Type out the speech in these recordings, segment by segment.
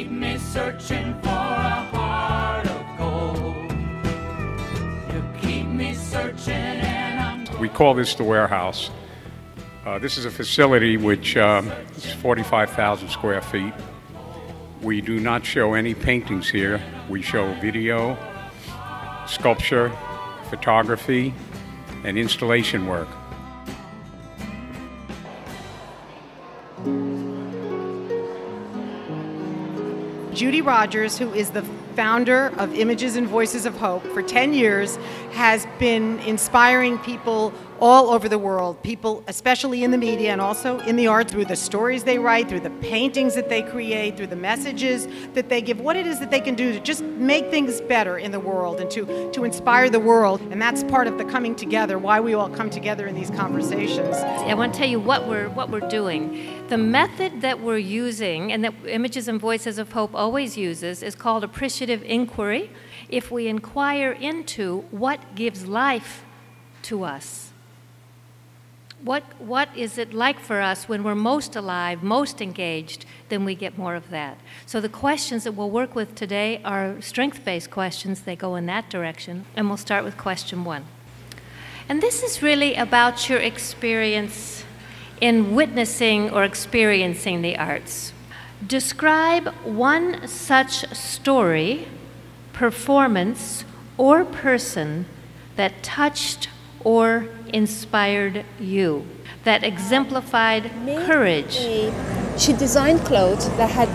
keep me searching for a heart of gold. You keep me searching and I'm... We call this the warehouse. This is a facility which is 45,000 square feet. We do not show any paintings here. We show video, sculpture, photography, and installation work. Judy Rogers, who is the founder of Images and Voices of Hope, for 10 years has been inspiring people all over the world, people especially in the media and also in the art, through the stories they write, through the paintings that they create, through the messages that they give, what it is that they can do to just make things better in the world and to inspire the world. And that's part of the coming together, why we all come together in these conversations. I want to tell you what we're doing. The method that we're using, and that Images and Voices of Hope always uses, is called appreciative inquiry. If we inquire into what gives life to us, what is it like for us when we're most alive, most engaged, then we get more of that. So the questions that we'll work with today are strength-based questions. They go in that direction. And we'll start with question 1. And this is really about your experience in witnessing or experiencing the arts. Describe one such story, performance, or person that touched or inspired you, that exemplified courage. She designed clothes that had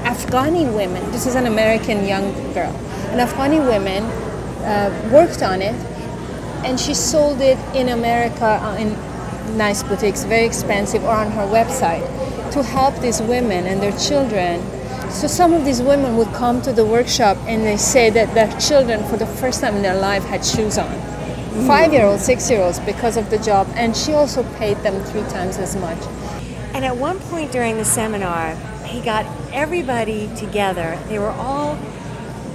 Afghani women, this is an American young girl, and Afghani women worked on it, and she sold it in America in nice boutiques, very expensive, or on her website, to help these women and their children. So some of these women would come to the workshop and they say that their children for the first time in their life had shoes on. 5-year-olds, 6-year-olds, because of the job, and she also paid them 3 times as much. And at one point during the seminar, he got everybody together. They were all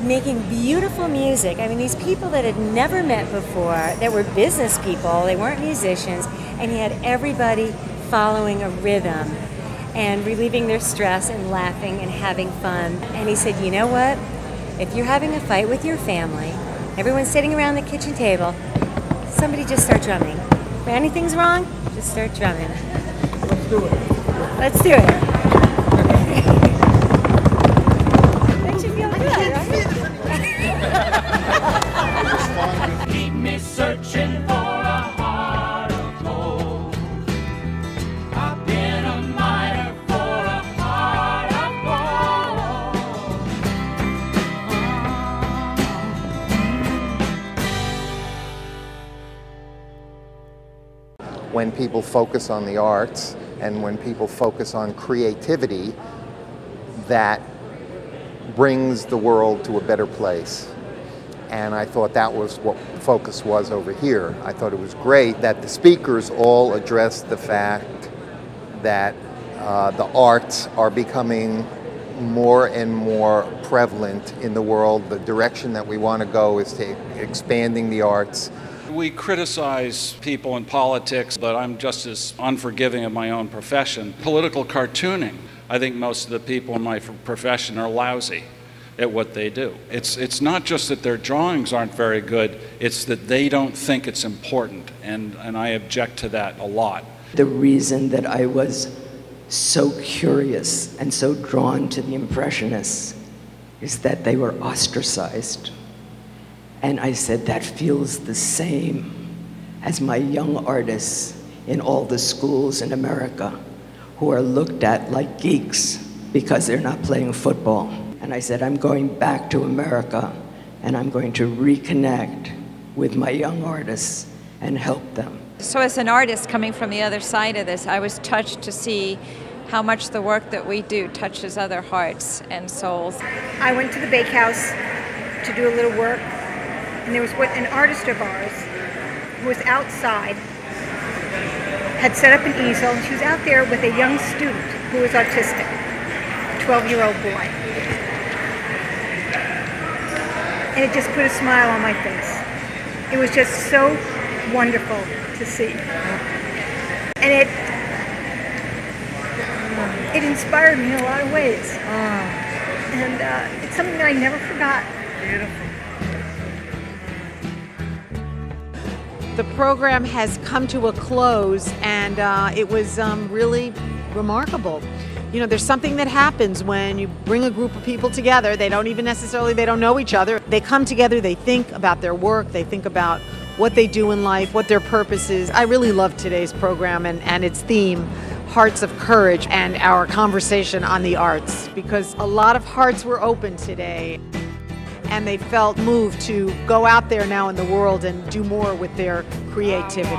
making beautiful music. I mean, these people that had never met before, that were business people, they weren't musicians, and he had everybody following a rhythm and relieving their stress and laughing and having fun. And he said, you know what? If you're having a fight with your family, everyone's sitting around the kitchen table, somebody just start drumming. If anything's wrong, just start drumming. Let's do it. Let's do it. Makes you feel good, right? Keep me searching for a heart of gold. I've been a miner for a heart of gold. When people focus on the arts and when people focus on creativity, that brings the world to a better place. And I thought that was what the focus was over here. I thought it was great that the speakers all addressed the fact that the arts are becoming more and more prevalent in the world. The direction that we want to go is to expanding the arts. We criticize people in politics, but I'm just as unforgiving of my own profession. Political cartooning. I think most of the people in my profession are lousy at what they do. It's not just that their drawings aren't very good, it's that they don't think it's important, and I object to that a lot. The reason that I was so curious and so drawn to the Impressionists is that they were ostracized. And I said, that feels the same as my young artists in all the schools in America who are looked at like geeks because they're not playing football. And I said, I'm going back to America and I'm going to reconnect with my young artists and help them. So as an artist coming from the other side of this, I was touched to see how much the work that we do touches other hearts and souls. I went to the bakehouse to do a little work, and there was an artist of ours who was outside, had set up an easel, and she was out there with a young student who was autistic, a 12-year-old boy. And it just put a smile on my face. It was just so wonderful to see. And it inspired me in a lot of ways. And it's something that I never forgot. Beautiful. The program has come to a close, and it was really remarkable. You know, there's something that happens when you bring a group of people together. They don't know each other. They come together, they think about their work, they think about what they do in life, what their purpose is. I really loved today's program and its theme, Hearts of Courage, and our conversation on the arts, because a lot of hearts were open today, and they felt moved to go out there now in the world and do more with their creativity.